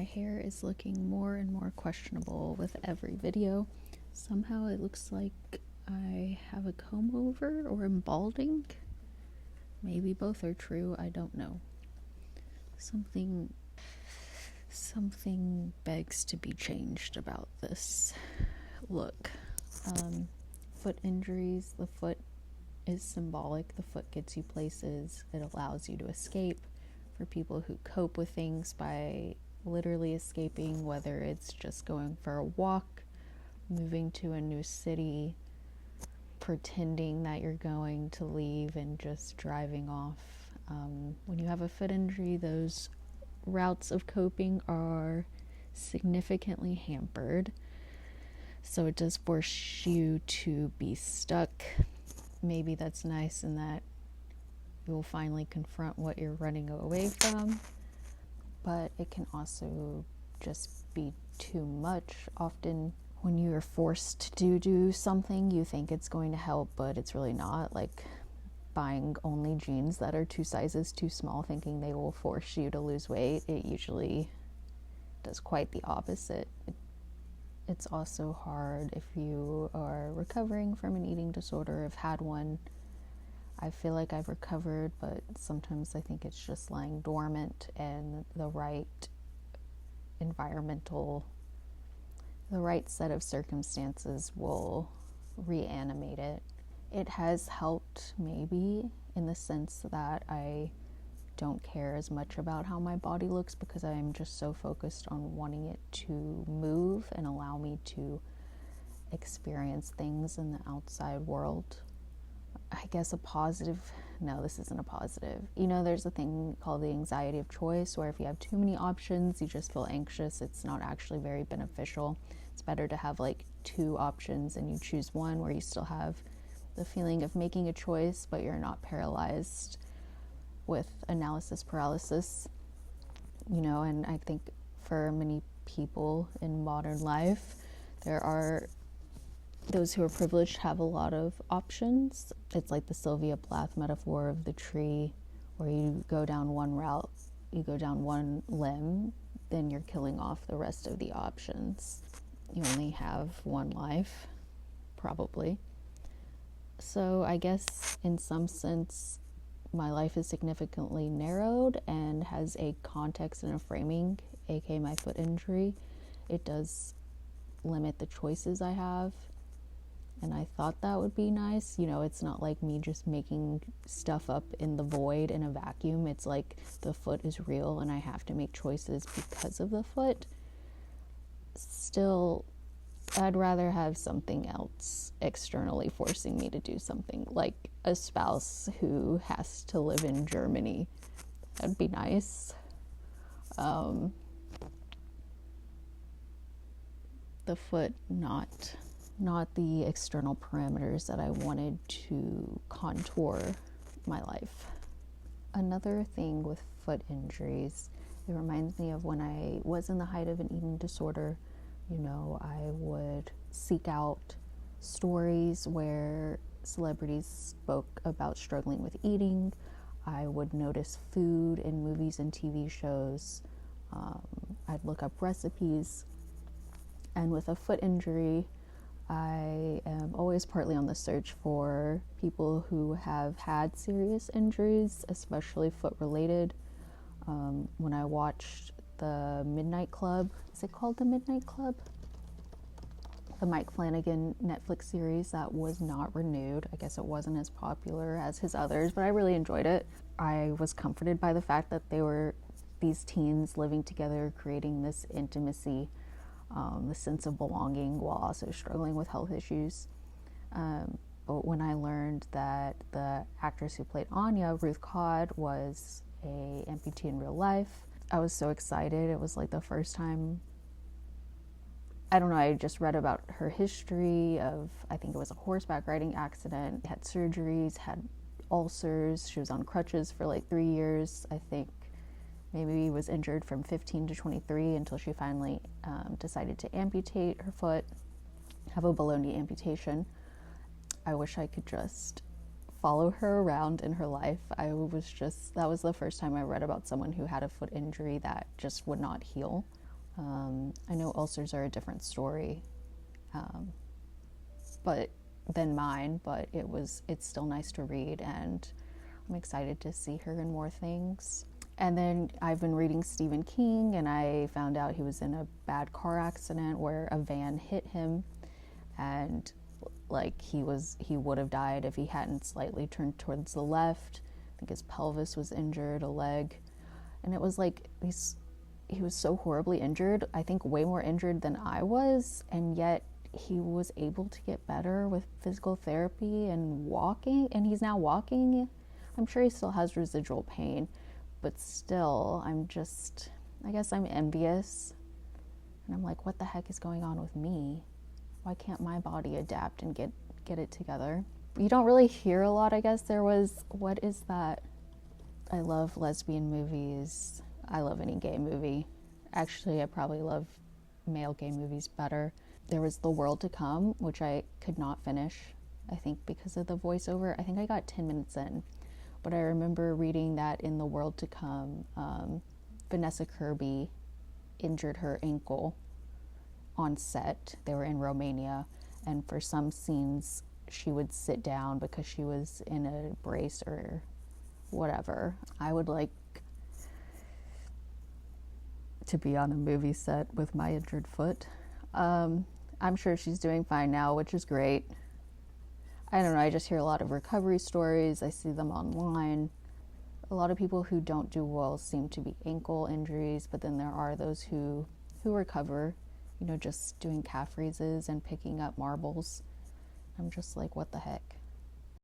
My hair is looking more and more questionable with every video. Somehow it looks like I have a comb over or am balding. Maybe both are true, I don't know. Something begs to be changed about this look. Foot injuries. The foot is symbolic. The foot gets you places. It allows you to escape. For people who cope with things by literally escaping, whether it's just going for a walk, moving to a new city, pretending that you're going to leave and just driving off. When you have a foot injury, those routes of coping are significantly hampered. So it does force you to be stuck. Maybe that's nice in that you'll finally confront what you're running away from, but it can also just be too much. Often when you're forced to do something, you think it's going to help, but it's really not. Like buying only jeans that are 2 sizes too small, thinking they will force you to lose weight. It usually does quite the opposite. It's also hard if you are recovering from an eating disorder, have had one. I feel like I've recovered, but sometimes I think it's just lying dormant, and the right set of circumstances will reanimate it. It has helped maybe in the sense that I don't care as much about how my body looks because I'm just so focused on wanting it to move and allow me to experience things in the outside world. I guess a positive, no, this isn't a positive. There's a thing called the anxiety of choice, where if you have too many options, you just feel anxious. It's not actually very beneficial. It's better to have like 2 options and you choose one where you still have the feeling of making a choice, but you're not paralyzed with analysis paralysis. And I think for many people in modern life, there are those who are privileged have a lot of options. It's like the Sylvia Plath metaphor of the tree, where you go down one route, you go down one limb, then you're killing off the rest of the options. You only have one life, probably. So I guess in some sense, my life is significantly narrowed and has a context and a framing, aka my foot injury. It does limit the choices I have. And I thought that would be nice. It's not like me just making stuff up in the void in a vacuum. It's like the foot is real and I have to make choices because of the foot. Still, I'd rather have something else externally forcing me to do something, like a spouse who has to live in Germany. That'd be nice. The foot, not the external parameters that I wanted to contour my life. Another thing with foot injuries, it reminds me of when I was in the height of an eating disorder. I would seek out stories where celebrities spoke about struggling with eating. I would notice food in movies and TV shows. I'd look up recipes. And with a foot injury, I am always partly on the search for people who have had serious injuries, especially foot-related. When I watched the Midnight Club, is it called the Midnight Club? The Mike Flanagan Netflix series that was not renewed. I guess it wasn't as popular as his others, but I really enjoyed it. I was comforted by the fact that they were these teens living together, creating this intimacy, the sense of belonging while also struggling with health issues. But when I learned that the actress who played Anya, Ruth was a amputee in real life, I was so excited. It was like the first time, I don't know, I just read about her history of, I think it was a horseback riding accident, had surgeries, had ulcers. She was on crutches for like 3 years, I think. Maybe was injured from 15 to 23 until she finally decided to amputate her foot, have a below-knee amputation. I wish I could just follow her around in her life. That was the first time I read about someone who had a foot injury that just would not heal. I know ulcers are a different story, but than mine, but it's still nice to read, and I'm excited to see her in more things. And then I've been reading Stephen King, and I found out he was in a bad car accident where a van hit him, and like he would have died if he hadn't slightly turned towards the left. I think his pelvis was injured, a leg, and it was like he was so horribly injured, I think way more injured than I was, and yet he was able to get better with physical therapy and walking, and he's now walking. I'm sure he still has residual pain, but still, I guess I'm envious, and I'm like, what the heck is going on with me? Why can't my body adapt and get it together? You don't really hear a lot, I guess. What is that? I love lesbian movies. I love any gay movie. Actually, I probably love male gay movies better. There was The World to Come, which I could not finish, I think because of the voiceover. I think I got 10 minutes in. But I remember reading that in The World to Come, Vanessa Kirby injured her ankle on set. They were in Romania, and for some scenes she would sit down because she was in a brace or whatever. I would like to be on a movie set with my injured foot. I'm sure she's doing fine now, which is great. I don't know, I just hear a lot of recovery stories. I see them online. A lot of people who don't do well seem to be ankle injuries, but then there are those who recover, just doing calf raises and picking up marbles. I'm just like, what the heck?